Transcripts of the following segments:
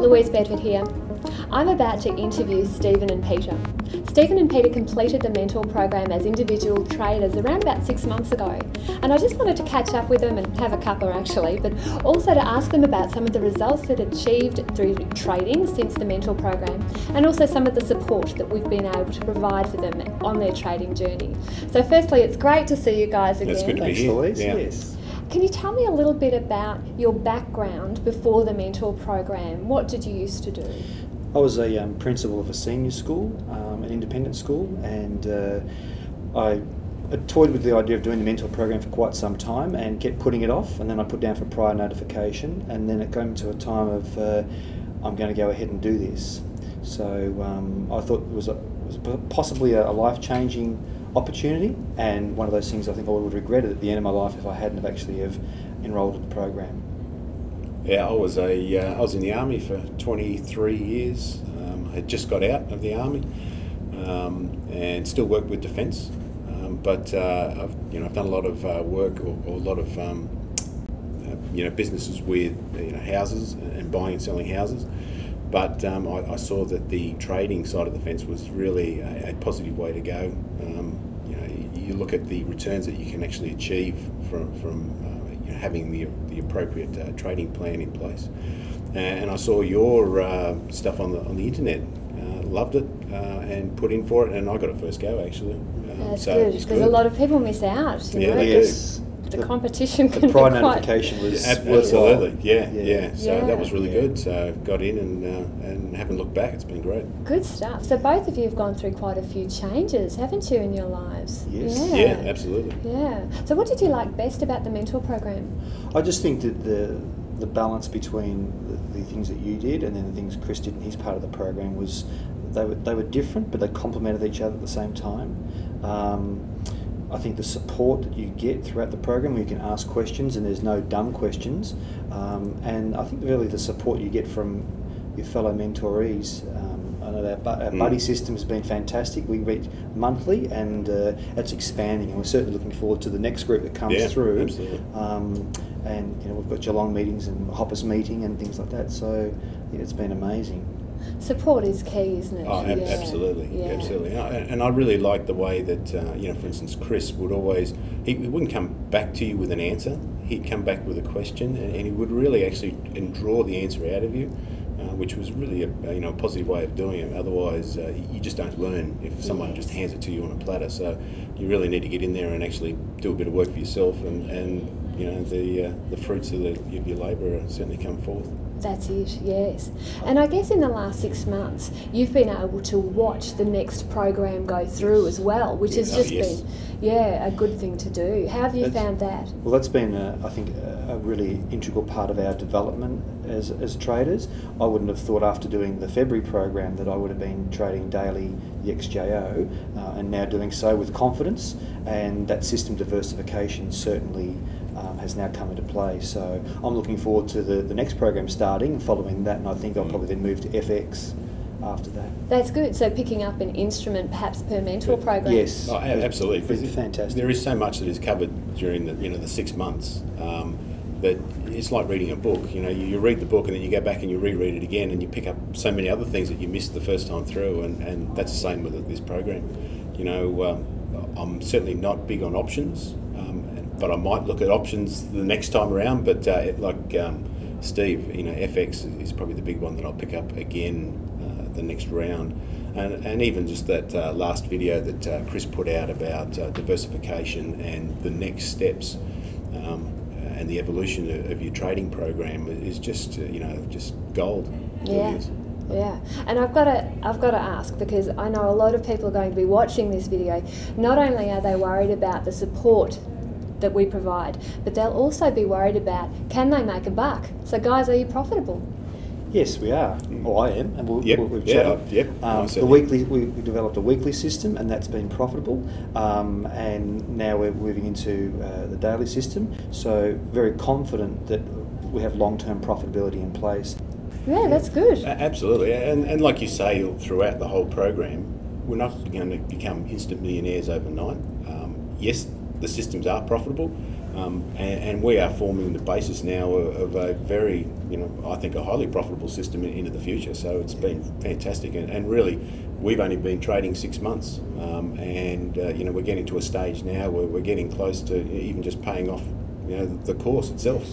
Louise Bedford here. I'm about to interview Stephen and Peter. Stephen and Peter completed the mentor program as individual traders around about 6 months ago, and I just wanted to catch up with them and have a cuppa actually, but also to ask them about some of the results that achieved through trading since the mentor program, and also some of the support that we've been able to provide for them on their trading journey. So firstly, it's great to see you guys again. It's good to be Thanks, here. Louise. Yeah. Yes. Can you tell me a little bit about your background before the mentor program? What did you used to do? I was a principal of a senior school, an independent school, and I toyed with the idea of doing the mentor program for quite some time and kept putting it off, and then I put down for prior notification, and then it came to a time of I'm going to go ahead and do this. So I thought it was possibly a life-changing opportunity, and one of those things I think I would regret it at the end of my life if I hadn't have actually enrolled in the program. Yeah, I was in the army for 23 years. I had just got out of the army and still work with defence. But I've done a lot of work or a lot of businesses with houses and buying and selling houses. But I saw that the trading side of the fence was really a positive way to go. You look at the returns that you can actually achieve from having the appropriate trading plan in place. And I saw your stuff on the internet, loved it, and put in for it, and I got it first go actually. That's good, because a lot of people miss out. You know, yes. The competition can the be prior quite... notification was absolutely, yeah. So Yeah. that was really good. So got in and haven't looked back. It's been great. Good stuff. So both of you have gone through quite a few changes, haven't you, in your lives? Yes. Yeah, absolutely. Yeah. So what did you like best about the mentor program? I just think that the balance between the things that you did and then the things Chris did in his part of the program was they were different, but they complemented each other at the same time. I think the support that you get throughout the program, where you can ask questions and there's no dumb questions, and I think really the support you get from your fellow mentorees. I know our buddy system has been fantastic. We meet monthly, and it's expanding, and we're certainly looking forward to the next group that comes through. Absolutely. And we've got Geelong meetings and Hoppers meeting and things like that. So it's been amazing. Support is key, isn't it? Oh, absolutely, absolutely. And I really like the way that, for instance, Chris would always, he wouldn't come back to you with an answer. He'd come back with a question, and he would really actually draw the answer out of you, which was really a positive way of doing it. Otherwise, you just don't learn if someone just hands it to you on a platter. So you really need to get in there and actually do a bit of work for yourself, and the fruits of your labour certainly come forth. That's it, yes. And I guess in the last 6 months, you've been able to watch the next program go through as well, which has just been, a good thing to do. How have you found that? Well, that's been, I think, a really integral part of our development as traders. I wouldn't have thought after doing the February program that I would have been trading daily the XJO, and now doing so with confidence, and that system diversification certainly has now come into play. So I'm looking forward to the next program starting and following that, and I think I'll probably then move to FX after that. That's good. So picking up an instrument perhaps per mentor program. Yes. Oh, absolutely. It's fantastic. There is so much that is covered during the 6 months that it's like reading a book. You read the book and then you go back and you reread it again, and you pick up so many other things that you missed the first time through, and that's the same with this program. I'm certainly not big on options, but I might look at options the next time around. But Steve, FX is probably the big one that I'll pick up again the next round. And even just that last video that Chris put out about diversification and the next steps and the evolution of your trading program is just gold. Yeah. Yeah, and I've got to ask, because I know a lot of people are going to be watching this video. Not only are they worried about the support that we provide, but they'll also be worried about, can they make a buck? So guys, are you profitable? Yes, we are. Or I am, and we've chatted. We developed a weekly system, and that's been profitable. And now we're moving into the daily system. So very confident that we have long-term profitability in place. Yeah, that's good. Absolutely, and like you say, throughout the whole program, we're not going to become instant millionaires overnight. Yes, the systems are profitable, and we are forming the basis now of a very, I think a highly profitable system into the future. So it's been fantastic, and really, we've only been trading 6 months, and we're getting to a stage now where we're getting close to even just paying off, the course itself.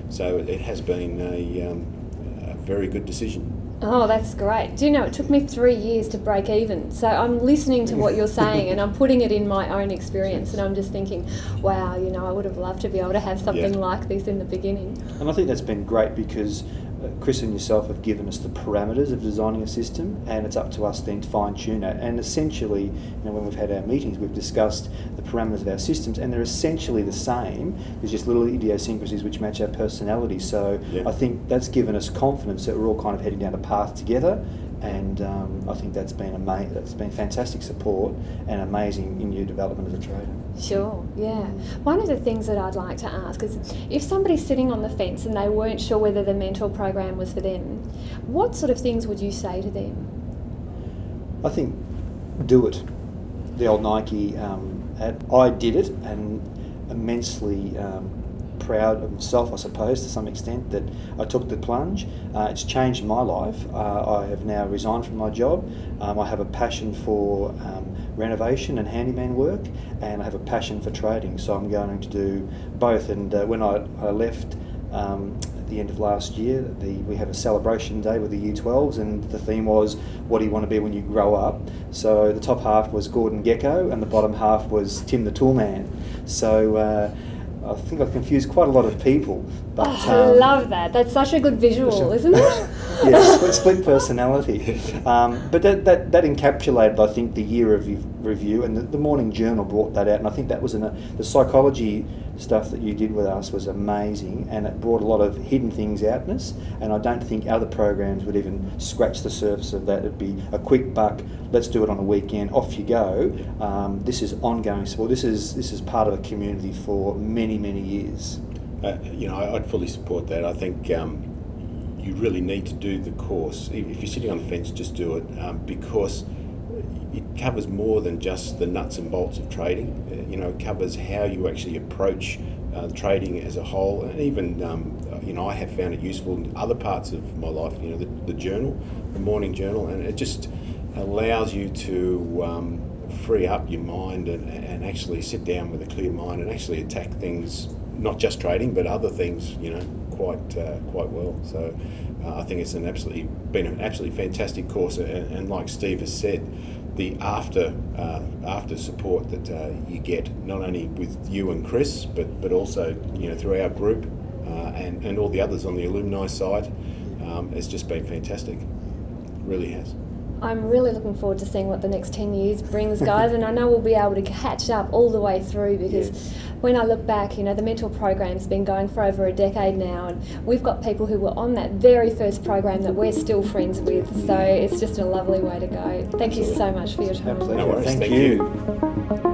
So it has been a very good decision. Oh, that's great. Do you know, it took me 3 years to break even. So I'm listening to what you're saying and I'm putting it in my own experience, and I'm just thinking, wow, I would have loved to be able to have something like this in the beginning. And I think that's been great because Chris and yourself have given us the parameters of designing a system, and it's up to us then to fine-tune it. And essentially, when we've had our meetings, we've discussed the parameters of our systems, and they're essentially the same. There's just little idiosyncrasies which match our personality. So I think that's given us confidence that we're all kind of heading down a path together. And I think that's been fantastic support and amazing in your development as a trader. Sure, yeah. One of the things that I'd like to ask is, if somebody's sitting on the fence and they weren't sure whether the mentor program was for them, what sort of things would you say to them? I think do it. The old Nike ad. I did it, and immensely proud of myself, I suppose, to some extent, that I took the plunge. It's changed my life. I have now resigned from my job. I have a passion for renovation and handyman work, and I have a passion for trading, so I'm going to do both. And when I left at the end of last year, we have a celebration day with the U12s, and the theme was, what do you want to be when you grow up? So the top half was Gordon Gecko and the bottom half was Tim the Toolman. So I think I confused quite a lot of people. But I love that. That's such a good visual, isn't it? Yes, split personality. But that encapsulated, I think, the year of review, and the Morning Journal brought that out, and I think that was the psychology stuff that you did with us was amazing, and it brought a lot of hidden things out in us, and I don't think other programs would even scratch the surface of that. It'd be a quick buck, let's do it on a weekend, off you go. This is ongoing support. This is part of a community for many, many years. I'd fully support that. I think you really need to do the course. If you're sitting on the fence, just do it, because it covers more than just the nuts and bolts of trading. It covers how you actually approach trading as a whole, and even I have found it useful in other parts of my life. The journal, the Morning Journal, and it just allows you to free up your mind and actually sit down with a clear mind and actually attack things, not just trading but other things, quite well. So I think it's been an absolutely fantastic course, and like Steve has said, the after support that you get, not only with you and Chris, but also through our group and all the others on the alumni side, has just been fantastic. It really has. I'm really looking forward to seeing what the next 10 years brings, guys, and I know we'll be able to catch up all the way through, because when I look back, the mentor program's been going for over a decade now, and we've got people who were on that very first program that we're still friends with, so it's just a lovely way to go. Thank you so much for your time. My pleasure. No worries. Thank you.